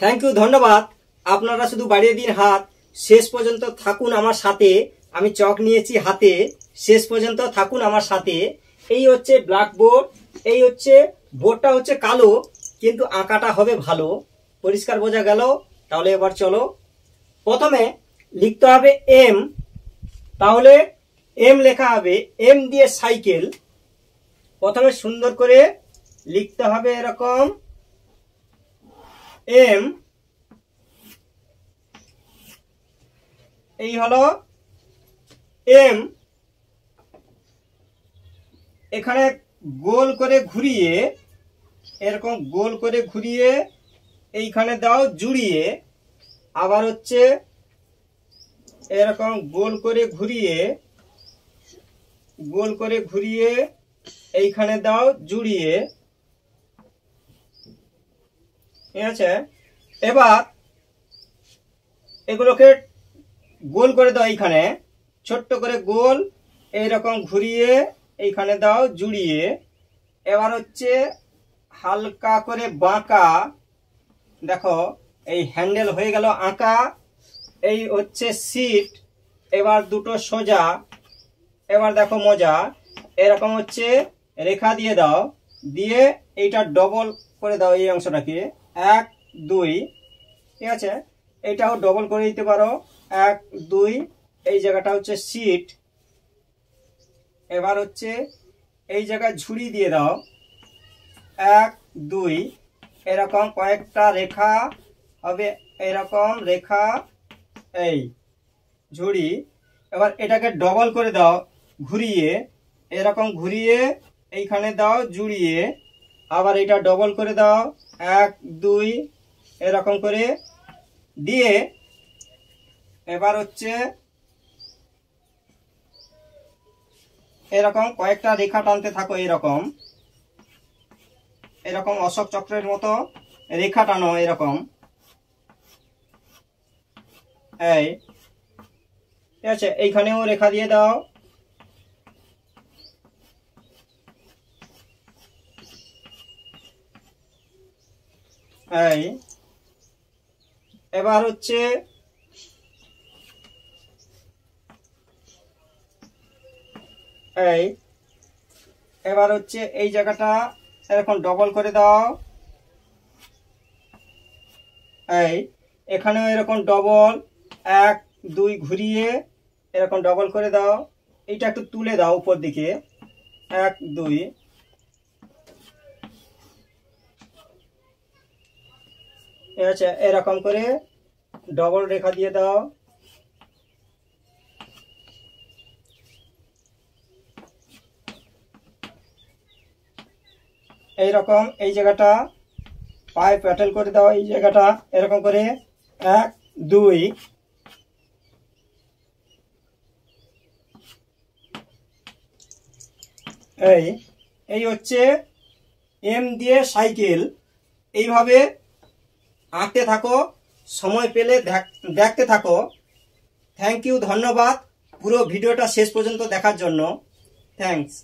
Thank you धन्यवाद। আপনারা শুধু বাড়িয়ে দিন হাত, শেষ পর্যন্ত থাকুন আমার সাথে। আমি চক নিয়েছি হাতে, শেষ পর্যন্ত থাকুন আমার সাথে। এই হচ্ছে ব্ল্যাক বোর্ড, এই হচ্ছে বোর্ডটা হচ্ছে কালো, কিন্তু আঁকাটা হবে ভালো। পরিষ্কার বোঝা গেল? তাহলে এবার চলো, প্রথমে লিখতে হবে এম। তাহলে এম লেখা হবে, এম দিয়ে সাইকেল। প্রথমে সুন্দর করে লিখতে হবে এরকম এম। এই হলো এম। এখানে গোল করে ঘুরিয়ে, এরকম গোল করে ঘুরিয়ে এইখানে দাও জুড়িয়ে, আবার হচ্ছে এরকম গোল করে ঘুরিয়ে, গোল করে ঘুরিয়ে এইখানে দাও জুড়িয়ে। ঠিক আছে, এবার এগুলোকে গোল করে দাও, এইখানে ছোট্ট করে গোল এইরকম ঘুরিয়ে এইখানে দাও জুড়িয়ে। এবার হচ্ছে হালকা করে বাঁকা, দেখো এই হ্যান্ডেল হয়ে গেল আঁকা। এই হচ্ছে সিট, এবার দুটো সোজা। এবার দেখো মজা, এরকম হচ্ছে রেখা দিয়ে দাও, দিয়ে এইটা ডবল করে দাও এই অংশটাকে, 1 2। ঠিক আছে, এইটাও ডবল করে দিতে পারো, 1 2। এই জায়গাটা হচ্ছে সিট। এবার হচ্ছে এই জায়গায় ঝুড়ি দিয়ে দাও, 1 2। এরকম কয়েকটা রেখা হবে, এরকম রেখা, এই ঝুড়ি। এবার এটাকে ডবল করে দাও ঘুরিয়ে, এরকম ঘুরিয়ে এইখানে দাও জুড়িয়ে, আবার এটা ডবল করে দাও 1 2 এরকম করে দিয়ে। এবার হচ্ছে এরকম কয়েকটা রেখা টানতে থাকো, এরকম এরকম অশোক চক্রের মতো রেখা টানো এরকম। এই ঠিক আছে, এইখানেও রেখা দিয়ে দাও। এই এবার হচ্ছে এই এবার হচ্ছে এই জায়গাটা এরকম ডবল করে দাও। এই এখানেও এরকম ডবল, 1 2 ঘুরিয়ে এরকম ডবল করে দাও। এইটা একটু তুলে দাও উপর দিকে, 1 2। ঠিক আছে, এরকম করে ডবল রেখা দিয়ে দাও। এইরকম এই জায়গাটা পায়ে প্যাটেল করে দাও, এই জায়গাটা এরকম করে 1 2। এই এই হচ্ছে এম দিয়ে সাইকেল। এইভাবে আঁকতে থাকো, সময় পেলে দেখতে থাকো। থ্যাংক ইউ, ধন্যবাদ পুরো ভিডিওটা শেষ পর্যন্ত দেখার জন্য। থ্যাঙ্কস।